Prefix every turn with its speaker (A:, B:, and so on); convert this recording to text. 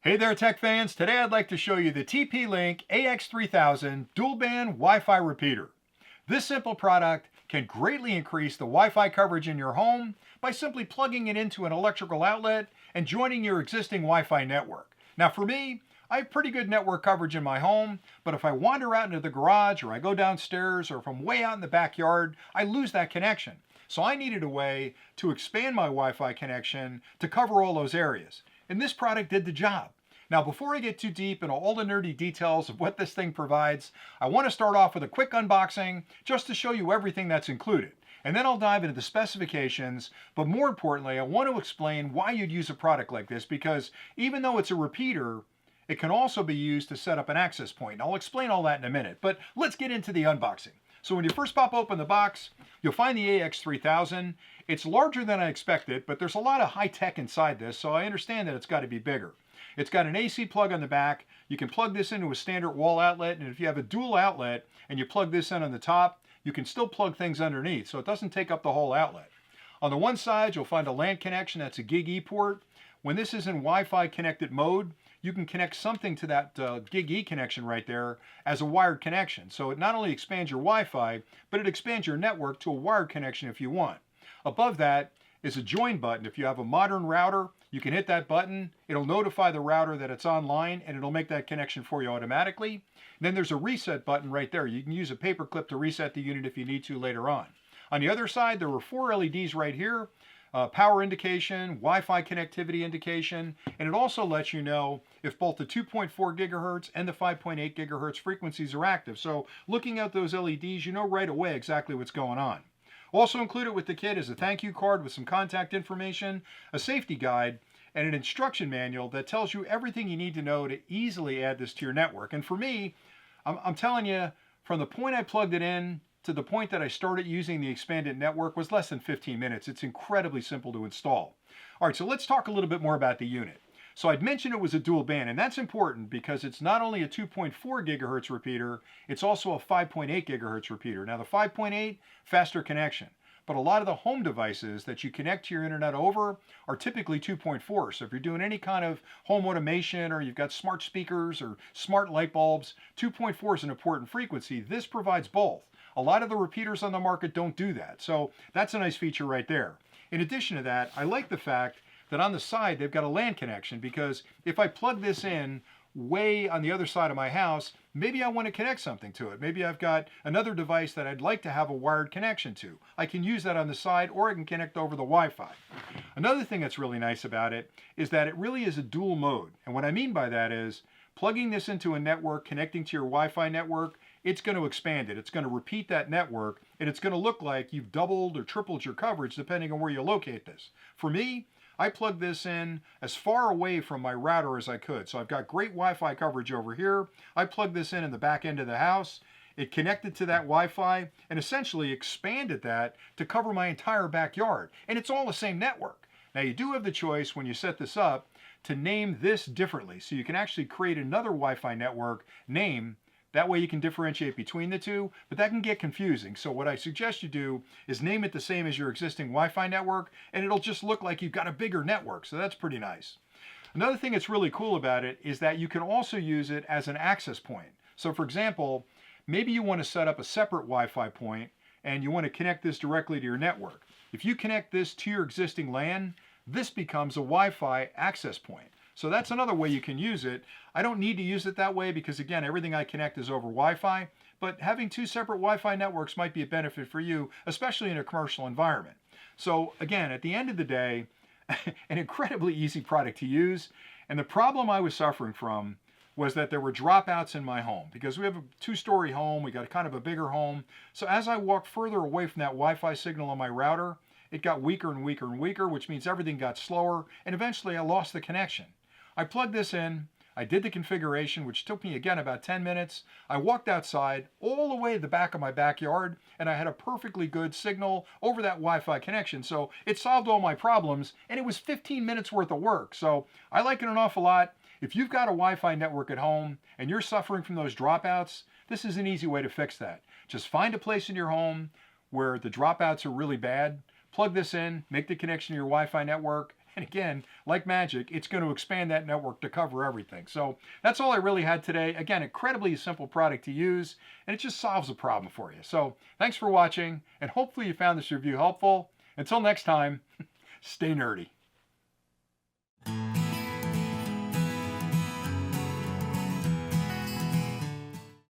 A: Hey there, tech fans. Today I'd like to show you the TP-Link AX3000 dual band Wi-Fi repeater. This simple product can greatly increase the Wi-Fi coverage in your home by simply plugging it into an electrical outlet and joining your existing Wi-Fi network. Now for me, I have pretty good network coverage in my home, but if I wander out into the garage or I go downstairs or if I'm way out in the backyard, I lose that connection. So I needed a way to expand my Wi-Fi connection to cover all those areas. And this product did the job. Now, before I get too deep into all the nerdy details of what this thing provides, I want to start off with a quick unboxing just to show you everything that's included. And then I'll dive into the specifications, but more importantly, I want to explain why you'd use a product like this, because even though it's a repeater, it can also be used to set up an access point. I'll explain all that in a minute, but let's get into the unboxing. So when you first pop open the box, you'll find the AX3000. It's larger than I expected, but there's a lot of high tech inside this, so I understand that it's got to be bigger. It's got an AC plug on the back. You can plug this into a standard wall outlet, and if you have a dual outlet and you plug this in on the top, you can still plug things underneath, so it doesn't take up the whole outlet. On the one side, you'll find a LAN connection. That's a Gig E port. When this is in Wi-Fi connected mode, you can connect something to that Gig E connection right there as a wired connection. So it not only expands your Wi-Fi, but it expands your network to a wired connection if you want. Above that is a join button. If you have a modern router, you can hit that button. It'll notify the router that it's online, and it'll make that connection for you automatically. And then there's a reset button right there. You can use a paper clip to reset the unit if you need to later on. On the other side, there were 4 LEDs right here. Power indication, Wi-Fi connectivity indication, and it also lets you know if both the 2.4 gigahertz and the 5.8 gigahertz frequencies are active. So looking at those LEDs, you know right away exactly what's going on. Also included with the kit is a thank you card with some contact information, a safety guide, and an instruction manual that tells you everything you need to know to easily add this to your network. And for me, I'm telling you, from the point I plugged it in to the point that I started using the expanded network was less than 15 minutes. It's incredibly simple to install. All right, so let's talk a little bit more about the unit. So I'd mentioned it was a dual band, and that's important because it's not only a 2.4 gigahertz repeater, it's also a 5.8 gigahertz repeater. Now the 5.8, faster connection. But a lot of the home devices that you connect to your internet over are typically 2.4. So if you're doing any kind of home automation or you've got smart speakers or smart light bulbs, 2.4 is an important frequency. This provides both. A lot of the repeaters on the market don't do that. So that's a nice feature right there. In addition to that, I like the fact that on the side they've got a LAN connection, because if I plug this in way on the other side of my house, maybe I want to connect something to it. Maybe I've got another device that I'd like to have a wired connection to. I can use that on the side, or I can connect over the Wi-Fi. Another thing that's really nice about it is that it really is a dual mode. And what I mean by that is plugging this into a network, connecting to your Wi-Fi network, it's going to expand it. It's going to repeat that network, and it's going to look like you've doubled or tripled your coverage depending on where you locate this. For me, I plugged this in as far away from my router as I could. So I've got great Wi-Fi coverage over here. I plugged this in the back end of the house. It connected to that Wi-Fi and essentially expanded that to cover my entire backyard. And it's all the same network. Now you do have the choice when you set this up to name this differently. So you can actually create another Wi-Fi network name. That way you can differentiate between the two, but that can get confusing. So what I suggest you do is name it the same as your existing Wi-Fi network, and it'll just look like you've got a bigger network. So that's pretty nice. Another thing that's really cool about it is that you can also use it as an access point. So for example, maybe you want to set up a separate Wi-Fi point and you want to connect this directly to your network. If you connect this to your existing LAN, this becomes a Wi-Fi access point. So that's another way you can use it. I don't need to use it that way because, again, everything I connect is over Wi-Fi, but having 2 separate Wi-Fi networks might be a benefit for you, especially in a commercial environment. So again, at the end of the day, an incredibly easy product to use. And the problem I was suffering from was that there were dropouts in my home because we have a 2-story home. We got kind of a bigger home. So as I walked further away from that Wi-Fi signal on my router, it got weaker and weaker and weaker, which means everything got slower. And eventually I lost the connection. I plugged this in, I did the configuration, which took me again about 10 minutes. I walked outside all the way to the back of my backyard, and I had a perfectly good signal over that Wi-Fi connection. So it solved all my problems, and it was 15 minutes worth of work. So I like it an awful lot. If you've got a Wi-Fi network at home and you're suffering from those dropouts, this is an easy way to fix that. Just find a place in your home where the dropouts are really bad, plug this in, make the connection to your Wi-Fi network, And again, like magic, it's going to expand that network to cover everything. So that's all I really had today. Again, incredibly simple product to use, and it just solves a problem for you. So thanks for watching, and hopefully you found this review helpful. Until next time, stay nerdy.